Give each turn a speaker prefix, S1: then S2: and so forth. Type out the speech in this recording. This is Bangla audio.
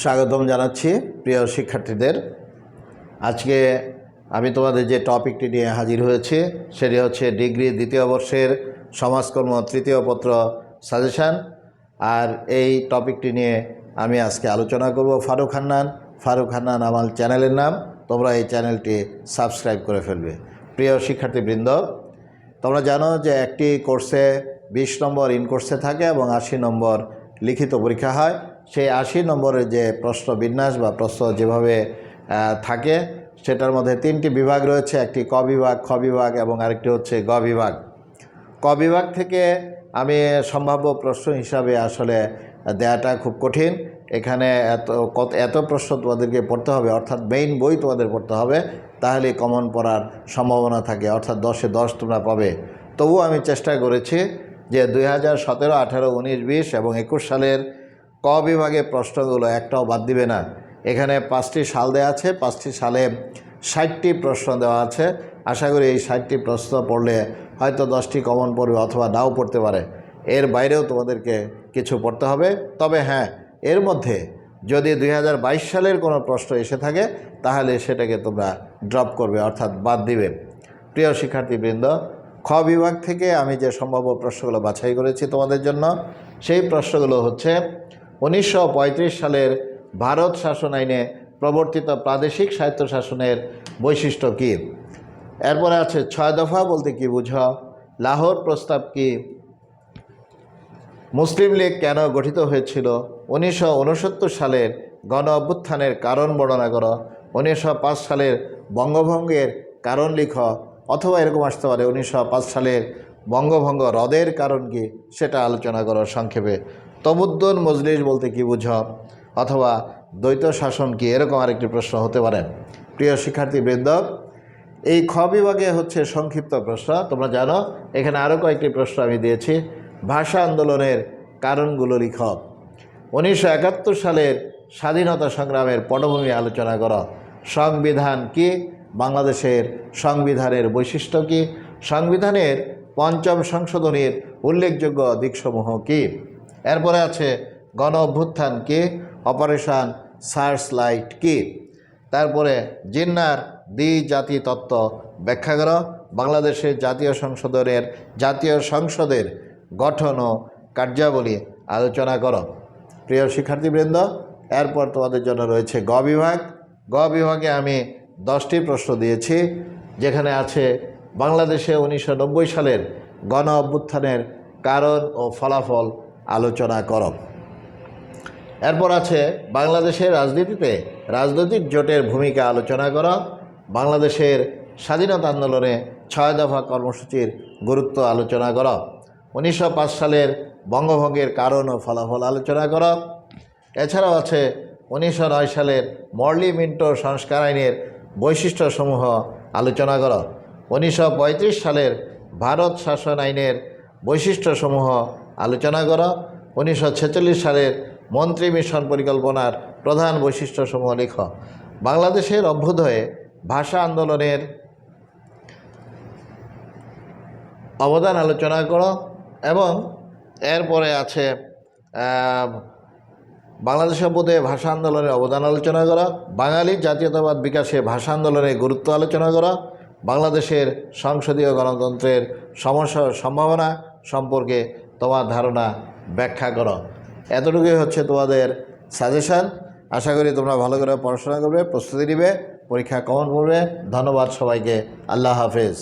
S1: স্বাগতম জানাচ্ছি প্রিয় শিক্ষার্থীদের। আজকে আমি তোমাদের যে টপিকটি নিয়ে হাজির হয়েছি সেটি হচ্ছে ডিগ্রি দ্বিতীয় বর্ষের সমাজকর্ম তৃতীয় পত্র সাজেশান। আর এই টপিকটি নিয়ে আমি আজকে আলোচনা করব। ফারুক হান্নান আমার চ্যানেলের নাম। তোমরা এই চ্যানেলটি সাবস্ক্রাইব করে ফেলবে। প্রিয় শিক্ষার্থীবৃন্দ, তোমরা জানো যে একটি কোর্সে 20 নম্বর ইন কোর্সে থাকে এবং 80 নম্বর লিখিত পরীক্ষা হয়। সেই 80 নম্বরের যে প্রশ্ন বিন্যাস বা প্রশ্ন যেভাবে থাকে সেটার মধ্যে 3টি বিভাগ রয়েছে। একটি ক বিভাগ, খ বিভাগ এবং আরেকটি হচ্ছে গ বিভাগ। ক বিভাগ থেকে আমি সম্ভাব্য প্রশ্ন হিসাবে আসলে দেওয়াটা খুব কঠিন। এখানে এত প্রশ্ন তোমাদেরকে পড়তে হবে, অর্থাৎ মেইন বই তোমাদের পড়তে হবে, তাহলে কমন পড়ার সম্ভাবনা থাকে, অর্থাৎ 10-এ 10 তোমরা পাবে। তবুও আমি চেষ্টা করেছি যে 2017, 18, 19, 20 এবং 21 সালের ক বিভাগের প্রশ্নগুলো একটাও বাদ দিবে না। এখানে 5টি সাল দেওয়া আছে, 5টি সালে 60টি প্রশ্ন দেওয়া আছে। আশা করি এই 60টি প্রশ্ন পড়লে হয়তো 10টি কমন পড়বে অথবা নাও পড়তে পারে। এর বাইরেও তোমাদেরকে কিছু পড়তে হবে। তবে হ্যাঁ, এর মধ্যে যদি 2022 সালের কোনো প্রশ্ন এসে থাকে তাহলে সেটাকে তোমরা ড্রপ করবে, অর্থাৎ বাদ দিবে। প্রিয় শিক্ষার্থীবৃন্দ, খ বিভাগ থেকে আমি যে সম্ভাব্য প্রশ্নগুলো বাছাই করেছি তোমাদের জন্য, সেই প্রশ্নগুলো হচ্ছে 1935 সালের ভারত শাসন আইনে প্রবর্তিত প্রাদেশিক স্বায়ত্তশাসনের বৈশিষ্ট্য কী। এরপরে আছে 6 দফা বলতে কী বুঝো, লাহোর প্রস্তাব কী, মুসলিম লীগ কেন গঠিত হয়েছিল, 1969 সালের গণ অভ্যুত্থানের কারণ বর্ণনা করো, 1905 সালের বঙ্গভঙ্গের কারণ লিখো, অথবা এরকম আসতে পারে 1905 সালের বঙ্গভঙ্গ রদের কারণ কি সেটা আলোচনা করো সংক্ষেপে। তমুদ্দুন মজলিস বলতে কী বুঝো, অথবা দ্বৈত শাসন কি, এরকম আরেকটি প্রশ্ন হতে পারে। প্রিয় শিক্ষার্থীবৃন্দ, এই খ বিভাগে হচ্ছে সংক্ষিপ্ত প্রশ্ন। তোমরা জানো এখানে আরও কয়েকটি প্রশ্ন আমি দিয়েছি। ভাষা আন্দোলনের কারণগুলো লিখ, 1971 সালের স্বাধীনতা সংগ্রামের পটভূমি আলোচনা করো, সংবিধান কি, বাংলাদেশের সংবিধানের বৈশিষ্ট্য কি, সংবিধানের 5ম সংশোধনীর উল্লেখযোগ্য দিকসমূহ কি। এরপরে আছে গণ অভ্যুত্থান কি, অপারেশন সার্চ লাইট কি। তারপরে জিন্নার দ্বিজাতি তত্ত্ব ব্যাখ্যা করো, বাংলাদেশের জাতীয় সংসদের গঠন ও কার্যাবলী আলোচনা করো। প্রিয় শিক্ষার্থীবৃন্দ, এরপর তোমাদের জন্য রয়েছে গ বিভাগ। গ বিভাগে আমি 10টি প্রশ্ন দিয়েছি, যেখানে আছে বাংলাদেশে 1990 সালের গণ অভ্যুত্থানের কারণ ও ফলাফল আলোচনা করো। এরপর আছে বাংলাদেশের রাজনীতিতে রাজনৈতিক জোটের ভূমিকা আলোচনা করো, বাংলাদেশের স্বাধীনতা আন্দোলনে 6 দফা কর্মসূচির গুরুত্ব আলোচনা করো, 1905 সালের বঙ্গভঙ্গের কারণ ও ফলাফল আলোচনা করো। এছাড়াও আছে 1909 সালের মরলি মিন্টো সংস্কার আইনের বৈশিষ্ট্যসমূহ আলোচনা করো, 1935 সালের ভারত শাসন আইনের বৈশিষ্ট্যসমূহ আলোচনা করো, 1946 সালের মন্ত্রী মিশন পরিকল্পনার প্রধান বৈশিষ্ট্যসমূহ লিখ, বাংলাদেশের অভ্যুদয়ে ভাষা আন্দোলনের অবদান আলোচনা করো। এবং এরপরে আছে বাংলাদেশের অভ্যুদয়ে ভাষা আন্দোলনের অবদান আলোচনা করা, বাঙালি জাতীয়তাবাদ বিকাশে ভাষা আন্দোলনের গুরুত্ব আলোচনা করা, বাংলাদেশের সংসদীয় গণতন্ত্রের সমস্যা সম্ভাবনা সম্পর্কে তোমার ধারণা ব্যাখ্যা করো। এতটুকুই হচ্ছে তোমাদের সাজেশান। আশা করি তোমরা ভালো করে পড়াশোনা করবে, প্রস্তুতি নেবে, পরীক্ষা কমন করবে। ধন্যবাদ সবাইকে। আল্লাহ হাফেজ।